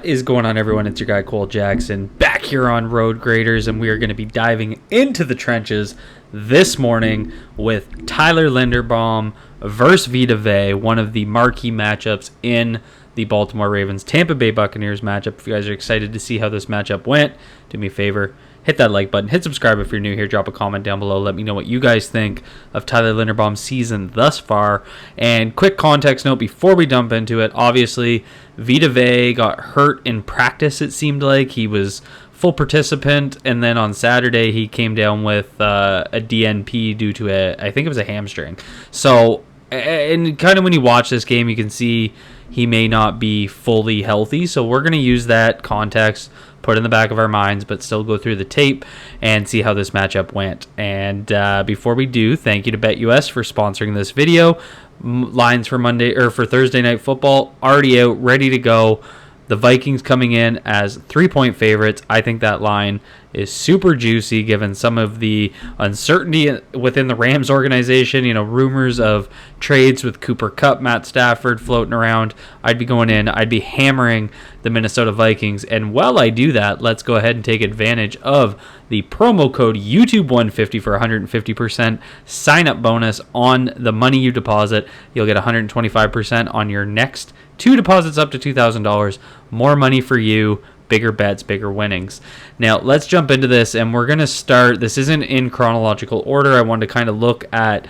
is going on, everyone? It's your guy Cole Jackson back here on Road Graders, and we are going to be diving into the trenches this morning with Tyler Linderbaum versus VITA, one of the marquee matchups in the Baltimore Ravens Tampa Bay Buccaneers matchup. If you guys are excited to see how this matchup went, do me a favor, hit that like button, hit subscribe if you're new here, drop a comment down below, let me know what you guys think of Tyler Linderbaum's season thus far. And quick context note before we jump into it, obviously VITA got hurt in practice. It seemed like he was full participant, and then on Saturday he came down with a DNP due to I think it was a hamstring. So, and kind of when you watch this game, you can see he may not be fully healthy. So we're going to use that context, put in the back of our minds, but still go through the tape and see how this matchup went. And before we do, thank you to BetUS for sponsoring this video. Lines for Thursday Night Football already out, ready to go. The Vikings coming in as 3-point favorites. I think that line is super juicy given some of the uncertainty within the Rams organization. You know, rumors of trades with Cooper Kupp, Matt Stafford floating around. I'd be going in. I'd be hammering the Minnesota Vikings. And while I do that, let's go ahead and take advantage of the promo code YouTube150 for 150% sign-up bonus on the money you deposit. You'll get 125% on your next 2 deposits up to $2,000. More money for you, bigger bets, bigger winnings. Now, let's jump into this, and we're going to start. This isn't in chronological order. I wanted to kind of look at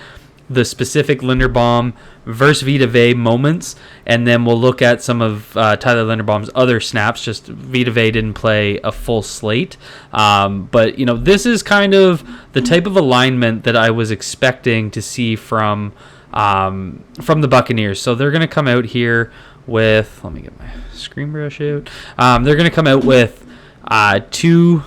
the specific Linderbaum versus VITA moments, and then we'll look at some of Tyler Linderbaum's other snaps. Just VITA didn't play a full slate. But, you know, this is kind of the type of alignment that I was expecting to see from the Buccaneers. So they're going to come out here with, let me get my screen brush out. They're going to come out with 2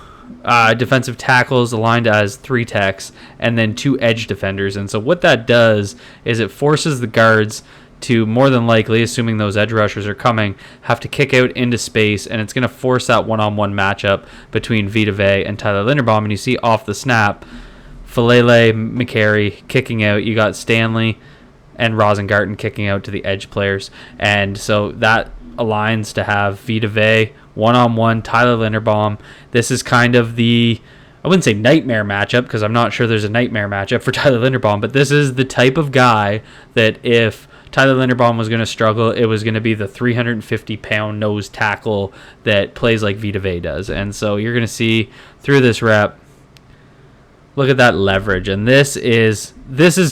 defensive tackles aligned as 3 techs, and then 2 edge defenders. And so what that does is it forces the guards to, more than likely, assuming those edge rushers are coming, have to kick out into space, and it's going to force that one-on-one matchup between VITA and Tyler Linderbaum. And you see off the snap, Falele, McCary kicking out. You got Stanley and Rosengarten kicking out to the edge players. And so that aligns to have VITA one-on-one, Tyler Linderbaum. This is kind of the, I wouldn't say nightmare matchup, because I'm not sure there's a nightmare matchup for Tyler Linderbaum, but this is the type of guy that if Tyler Linderbaum was going to struggle, it was going to be the 350-pound nose tackle that plays like VITA does. And so you're going to see through this rep, look at that leverage, and this is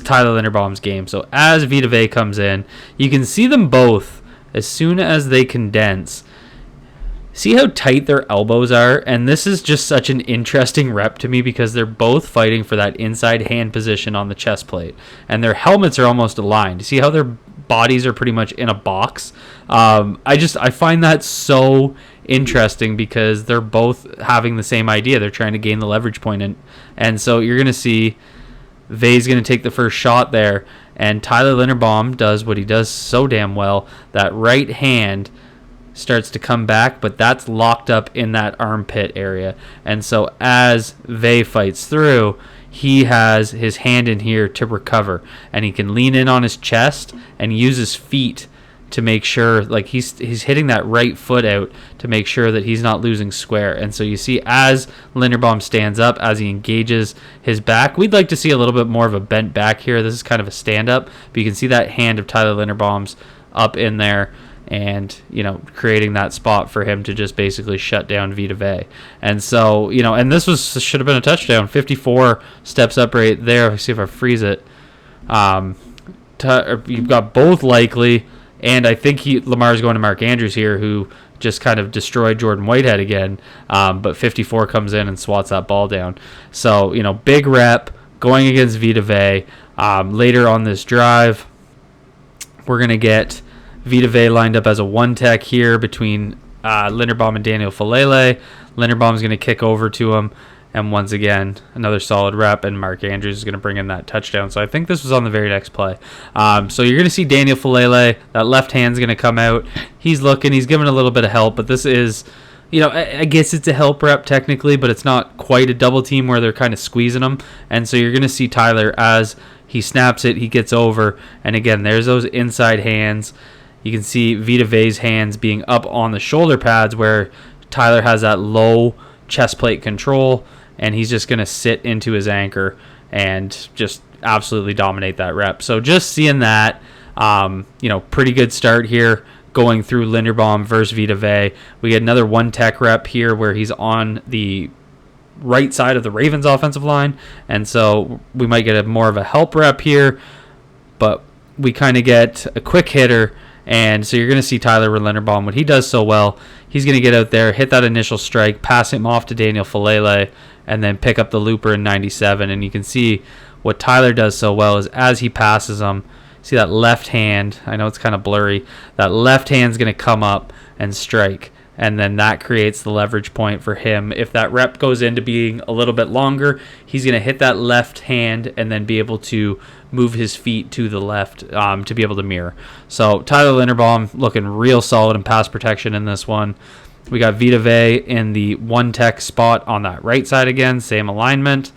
Tyler Linderbaum's game. So as VITA comes in, you can see them both as soon as they condense. See how tight their elbows are, and this is just such an interesting rep to me because they're both fighting for that inside hand position on the chest plate, and their helmets are almost aligned. See how their bodies are pretty much in a box? I find that so interesting because they're both having the same idea. They're trying to gain the leverage point, and so you're going to see Vay's going to take the first shot there, and Tyler Linderbaum does what he does so damn well. That right hand starts to come back, but that's locked up in that armpit area. And so as Vay fights through, he has his hand in here to recover, and he can lean in on his chest and use his feet to make sure, like he's hitting that right foot out to make sure that he's not losing square. And so you see as Linderbaum stands up, as he engages his back, we'd like to see a little bit more of a bent back here. This is kind of a stand-up, but you can see that hand of Tyler Linderbaum's up in there and, you know, creating that spot for him to just basically shut down VITA. And so, you know, and this should have been a touchdown. 54 steps up right there. Let's see if I freeze it. You've got both likely. And I think Lamar's going to Mark Andrews here, who just kind of destroyed Jordan Whitehead again. But 54 comes in and swats that ball down. So, you know, big rep going against VITA. Later on this drive, we're going to get VITA lined up as a 1-tech here between Linderbaum and Daniel Falele. Linderbaum's going to kick over to him. And once again, another solid rep, and Mark Andrews is going to bring in that touchdown. So I think this was on the very next play. So you're going to see Daniel Falele. That left hand's going to come out. He's looking. He's giving a little bit of help, but this is, you know, I guess it's a help rep technically, but it's not quite a double team where they're kind of squeezing him. And so you're going to see Tyler as he snaps it, he gets over, and again, there's those inside hands. You can see Vita Vea's hands being up on the shoulder pads where Tyler has that low chest plate control, and he's just going to sit into his anchor and just absolutely dominate that rep. So just seeing that, pretty good start here going through Linderbaum versus Vita Vea. We get another one tech rep here where he's on the right side of the Ravens offensive line, and so we might get more of a help rep here, but we kind of get a quick hitter. And so you're going to see Tyler Linderbaum, what he does so well, he's going to get out there, hit that initial strike, pass him off to Daniel Falele, and then pick up the looper in 97. And you can see what Tyler does so well is as he passes him, see that left hand, I know it's kind of blurry, that left hand's going to come up and strike. And then that creates the leverage point for him. If that rep goes into being a little bit longer, he's going to hit that left hand and then be able to move his feet to the left to be able to mirror. So Tyler Linderbaum looking real solid in pass protection in this one. We got Vita Vea in the one tech spot on that right side again, same alignment.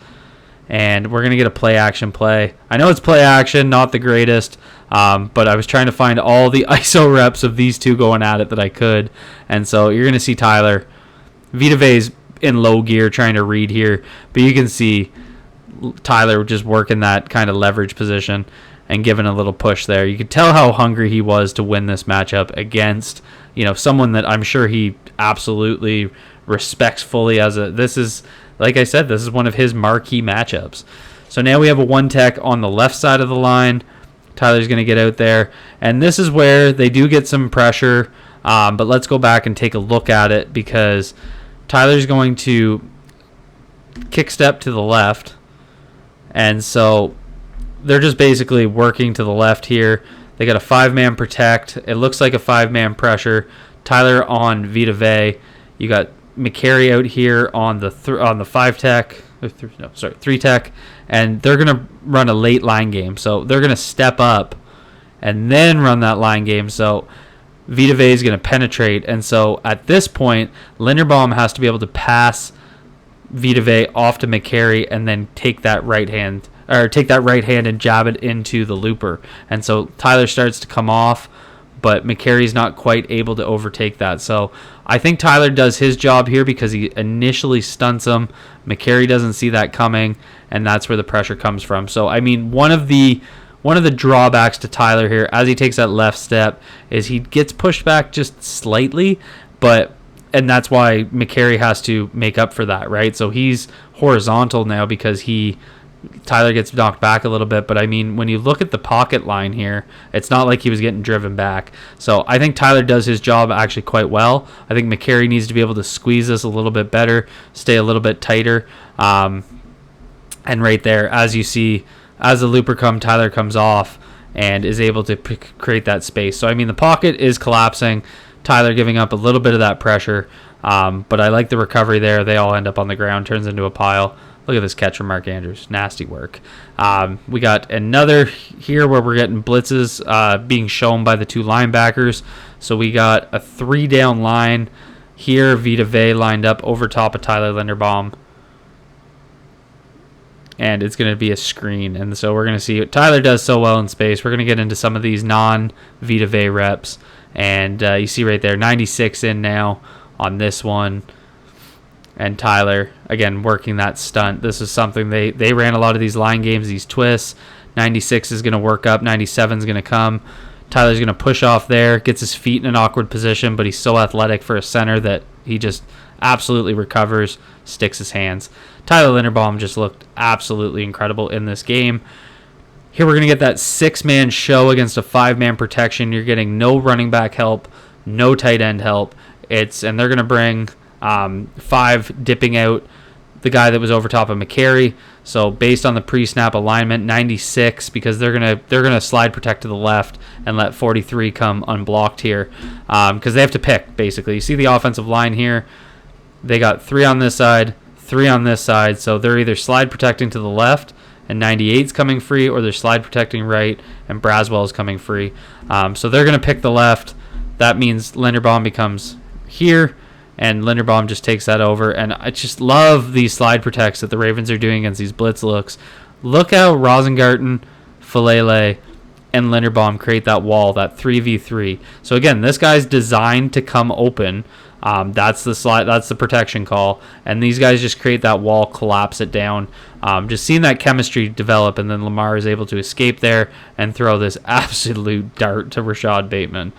And we're going to get a play action play. I know it's play action, not the greatest, but I was trying to find all the ISO reps of these two going at it that I could. And so you're going to see Tyler. Vita Vea's in low gear trying to read here, but you can see Tyler just working that kind of leverage position and giving a little push there. You could tell how hungry he was to win this matchup against, someone that I'm sure he absolutely respects fully this is, like I said, this is one of his marquee matchups. So now we have a one tech on the left side of the line. Tyler's going to get out there, and this is where they do get some pressure, but let's go back and take a look at it because Tyler's going to kick step to the left, and so they're just basically working to the left here. They got a 5-man protect. It looks like a 5-man pressure. Tyler on Vita Vea. You got McCary out here on the 3 tech, and they're going to run a late line game. So they're going to step up and then run that line game. So Vita Vea is going to penetrate, and so at this point, Linderbaum has to be able to pass Vita Vea off to McCary and then take that right hand and jab it into the looper. And so Tyler starts to come off, but McCary's not quite able to overtake that. So I think Tyler does his job here because he initially stunts him. McCary doesn't see that coming, and that's where the pressure comes from. So, I mean, one of the drawbacks to Tyler here as he takes that left step is he gets pushed back just slightly, and that's why McCary has to make up for that, right? So he's horizontal now because Tyler gets knocked back a little bit, but I mean, when you look at the pocket line here, it's not like he was getting driven back. So I think Tyler does his job actually quite well. I think McCary needs to be able to squeeze this a little bit better, stay a little bit tighter. And right there, as you see, as the looper Tyler comes off and is able to create that space. So, I mean, the pocket is collapsing. Tyler giving up a little bit of that pressure, but I like the recovery there. They all end up on the ground, turns into a pile. Look at this catch from Mark Andrews. Nasty work. We got another here where we're getting blitzes being shown by the two linebackers. So we got a 3-down line here. Vita Vea lined up over top of Tyler Linderbaum. And it's going to be a screen. And so we're going to see what Tyler does so well in space. We're going to get into some of these non-Vita Vea reps. And you see right there, 96 in now on this one. And Tyler, again, working that stunt. This is something they ran a lot of these line games, these twists. 96 is going to work up. 97 is going to come. Tyler's going to push off there, gets his feet in an awkward position, but he's so athletic for a center that he just absolutely recovers, sticks his hands. Tyler Linderbaum just looked absolutely incredible in this game. Here we're going to get that 6-man show against a 5-man protection. You're getting no running back help, no tight end help. And they're going to bring 5 dipping out the guy that was over top of McCary. So based on the pre-snap alignment, 96 because they're gonna slide protect to the left and let 43 come unblocked here because they have to pick basically. You see the offensive line here. They got 3 on this side, 3 on this side. So they're either slide protecting to the left and 98's coming free, or they're slide protecting right and Braswell's coming free. So they're gonna pick the left. That means Linderbaum becomes here. And Linderbaum just takes that over. And I just love these slide protects that the Ravens are doing against these blitz looks. Look how Rosengarten, Falele, and Linderbaum create that wall, that 3v3. So again, this guy's designed to come open. That's the slide. That's the protection call, and these guys just create that wall, collapse it down. Just seeing that chemistry develop, and then Lamar is able to escape there and throw this absolute dart to Rashad Bateman.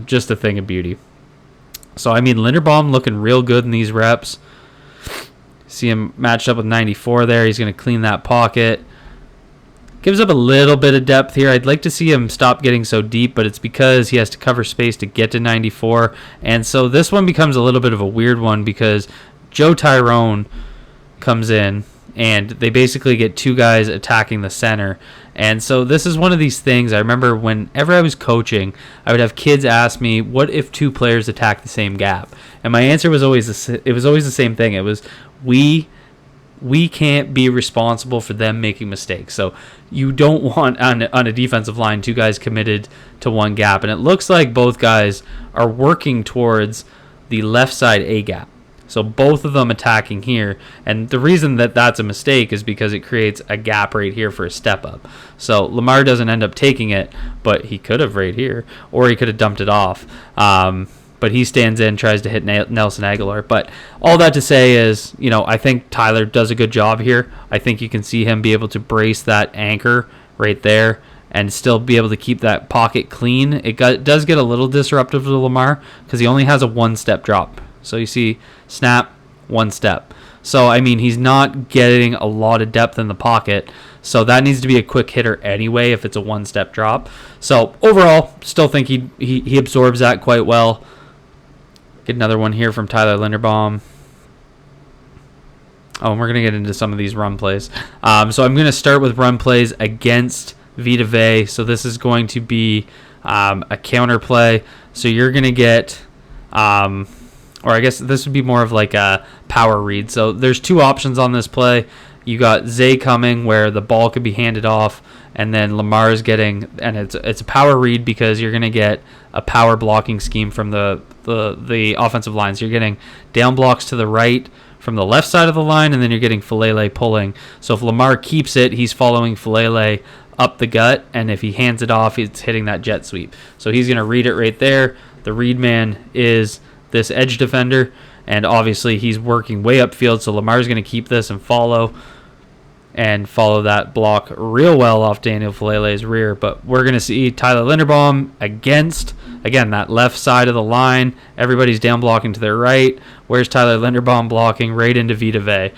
Just a thing of beauty. So I mean, Linderbaum looking real good in these reps. See him matched up with 94 there. He's going to clean that pocket. Gives up a little bit of depth here. I'd like to see him stop getting so deep, but it's because he has to cover space to get to 94. And so this one becomes a little bit of a weird one because Joe Tyrone comes in, and they basically get two guys attacking the center. And so this is one of these things. I remember whenever I was coaching, I would have kids ask me, what if two players attack the same gap? And my answer was always the same thing. It was, we can't be responsible for them making mistakes. So you don't want on a defensive line two guys committed to one gap. And it looks like both guys are working towards the left side A gap. So both of them attacking here. And the reason that that's a mistake is because it creates a gap right here for a step up. So Lamar doesn't end up taking it, but he could have right here, or he could have dumped it off. But he stands in, tries to hit Nelson Aguilar. But all that to say is, I think Tyler does a good job here. I think you can see him be able to brace that anchor right there and still be able to keep that pocket clean. It does get a little disruptive to Lamar because he only has a one-step drop. So you see, snap, one step. So, I mean, he's not getting a lot of depth in the pocket. So that needs to be a quick hitter anyway if it's a one-step drop. So overall, still think he absorbs that quite well. Get another one here from Tyler Linderbaum. Oh, and we're going to get into some of these run plays. So I'm going to start with run plays against VITA. So this is going to be a counter play. So you're going to get, or I guess this would be more of like a power read. So there's two options on this play. You got Zay coming where the ball could be handed off, and then Lamar's getting, and it's a power read because you're going to get a power blocking scheme from the offensive line. So you're getting down blocks to the right from the left side of the line, and then you're getting Falele pulling. So if Lamar keeps it, he's following Falele up the gut, and if he hands it off, it's hitting that jet sweep. So he's going to read it right there. The read man is this edge defender, and obviously he's working way upfield, so Lamar's going to keep this and follow that block real well off Daniel Falele's rear. But we're going to see Tyler Linderbaum against, again, that left side of the line. Everybody's down blocking to their right. Where's Tyler Linderbaum blocking? Right into VITA.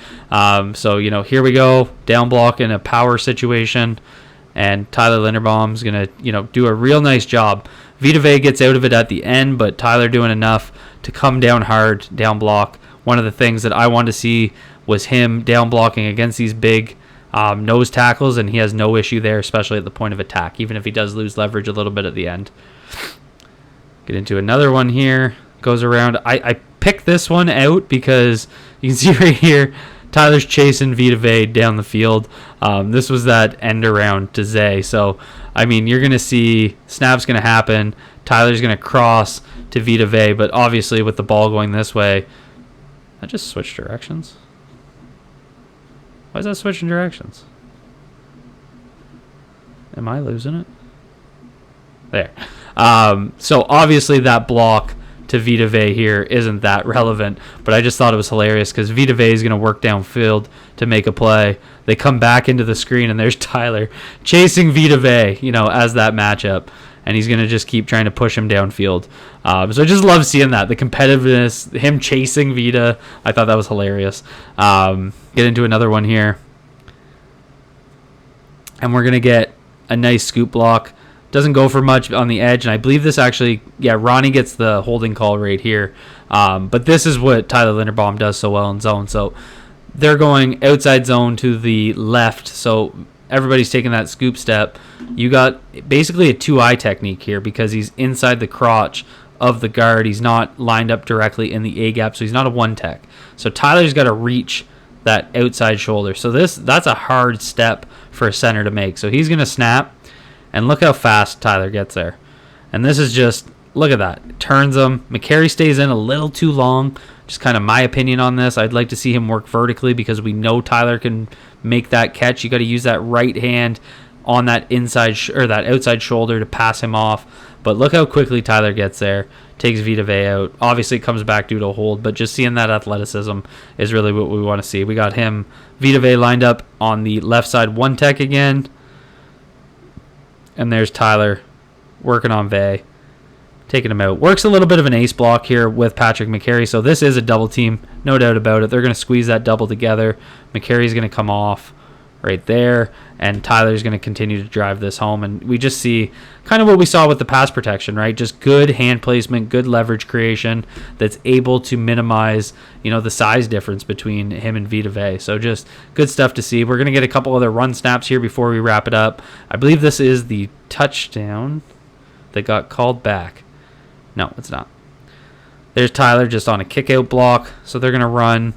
So, here we go, down block in a power situation, and Tyler Linderbaum's going to, do a real nice job. VITA gets out of it at the end, but Tyler doing enough to come down hard, down block. One of the things that I wanted to see was him down blocking against these big nose tackles, and he has no issue there, especially at the point of attack, even if he does lose leverage a little bit at the end. Get into another one here. Goes around. I picked this one out because you can see right here, Tyler's chasing VITA down the field. This was that end around to Zay. So, I mean, you're going to see snap's going to happen. Tyler's going to cross to VITA, but obviously with the ball going this way, I just switched directions. Why is that switching directions? Am I losing it? There. So obviously that block to VITA here isn't that relevant, but I just thought it was hilarious because VITA is going to work downfield to make a play. They come back into the screen, and there's Tyler chasing VITA, as that matchup, and he's going to just keep trying to push him downfield. So I just love seeing that, the competitiveness, him chasing VITA. I thought that was hilarious. Get into another one here, and we're going to get a nice scoop block. Doesn't go for much on the edge, and I believe this actually, Ronnie gets the holding call right here. But this is what Tyler Linderbaum does so well in zone. So they're going outside zone to the left, so everybody's taking that scoop step. You got basically a 2-eye technique here because he's inside the crotch of the guard. He's not lined up directly in the A gap, so he's not a one tech. So Tyler's got to reach that outside shoulder. So that's a hard step for a center to make. So he's going to snap, and look how fast Tyler gets there. And this is just, look at that. Turns him. McCary stays in a little too long. Just kind of my opinion on this. I'd like to see him work vertically because we know Tyler can make that catch. You got to use that right hand on that or that outside shoulder to pass him off. But look how quickly Tyler gets there, takes VITA VEA out. Obviously, it comes back due to a hold, but just seeing that athleticism is really what we want to see. We got him, VITA VEA, lined up on the left side, one tech again. And there's Tyler working on VEA, taking him out. Works a little bit of an ace block here with Patrick McCary, so this is a double team, no doubt about it. They're going to squeeze that double together. McCary's going to come off right there, and Tyler's going to continue to drive this home. And we just see kind of what we saw with the pass protection, right? Just good hand placement, good leverage creation that's able to minimize, the size difference between him and VITA VEA. So just good stuff to see. We're going to get a couple other run snaps here before we wrap it up. I believe this is the touchdown that got called back. No, it's not. There's Tyler just on a kick-out block. So they're going to run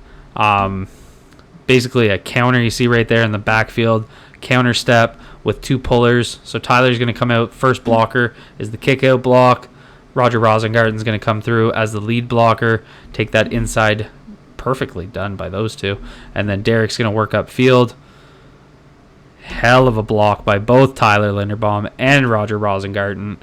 basically a counter. You see right there in the backfield, counter step with two pullers. So Tyler's going to come out. First blocker is the kick-out block. Roger Rosengarten's going to come through as the lead blocker, take that inside. Perfectly done by those two. And then Derek's going to work upfield. Hell of a block by both Tyler Linderbaum and Roger Rosengarten.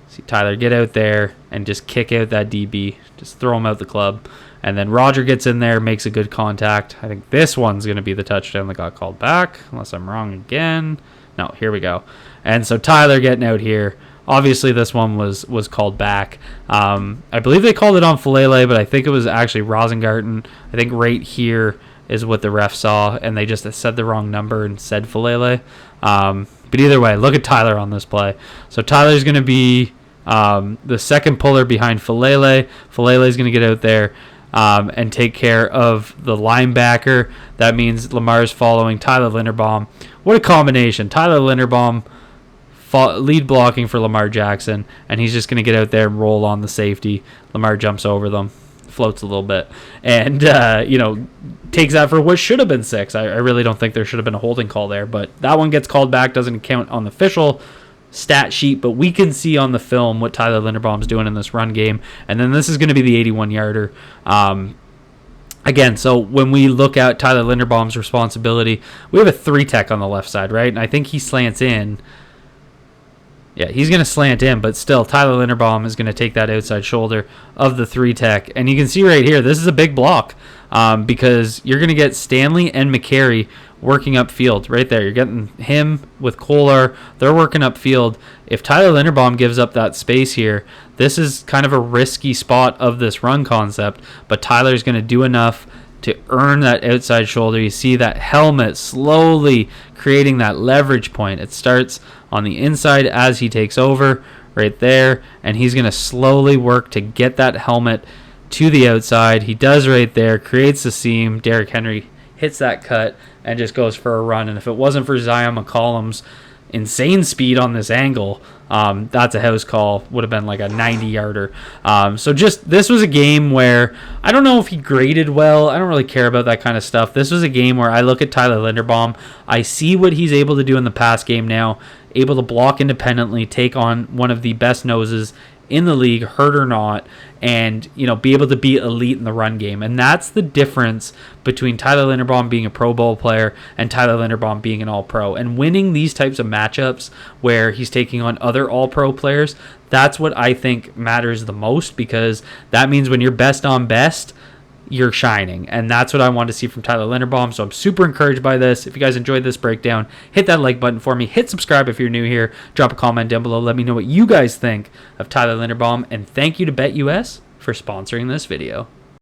See Tyler get out there and just kick out that DB. Just throw him out the club. And then Roger gets in there, makes a good contact. I think this one's going to be the touchdown that got called back, unless I'm wrong again. No, here we go. And so Tyler getting out here. Obviously, this one was called back. I believe they called it on Filele, but I think it was actually Rosengarten. I think right here is what the ref saw, and they just said the wrong number and said Filele. But either way, look at Tyler on this play. So Tyler's going to be the second puller behind Filele. Filele's going to get out there and take care of the linebacker. That means Lamar's following Tyler Linderbaum. What a combination. Tyler Linderbaum lead blocking for Lamar Jackson, and he's just going to get out there and roll on the safety. Lamar jumps over them, floats a little bit, and takes that for what should have been 6. I really don't think there should have been a holding call there, but that one gets called back. Doesn't count on the official stat sheet, but we can see on the film what Tyler Linderbaum's doing in this run game. And then this is going to be the 81-yarder. Again, so when we look at Tyler Linderbaum's responsibility, we have a 3-tech on the left side, right? And I think he slants in. Yeah, he's going to slant in, but still, Tyler Linderbaum is going to take that outside shoulder of the 3-tech. And you can see right here, this is a big block because you're going to get Stanley and McCary working upfield right there. You're getting him with Kolar. They're working upfield. If Tyler Linderbaum gives up that space here, this is kind of a risky spot of this run concept, but Tyler's going to do enough to earn that outside shoulder. You see that helmet slowly creating that leverage point. It starts on the inside as he takes over right there, and he's going to slowly work to get that helmet to the outside. He does right there, creates the seam. Derrick Henry hits that cut and just goes for a run. And if it wasn't for Zion McCollum's insane speed on this angle, that's a house call. Would have been like a 90-yarder. So just this was a game where I don't know if he graded well. I don't really care about that kind of stuff. This was a game where I look at Tyler Linderbaum. I see what he's able to do in the pass game now, able to block independently, take on one of the best noses in the league, hurt or not, and be able to be elite in the run game. And that's the difference between Tyler Linderbaum being a Pro Bowl player and Tyler Linderbaum being an All-Pro. And winning these types of matchups where he's taking on other All-Pro players, that's what I think matters the most, because that means when you're best on best, you're shining. And that's what I want to see from Tyler Linderbaum. So I'm super encouraged by this. If you guys enjoyed this breakdown, hit that like button for me. Hit subscribe if you're new here. Drop a comment down below. Let me know what you guys think of Tyler Linderbaum. And thank you to BetUS for sponsoring this video.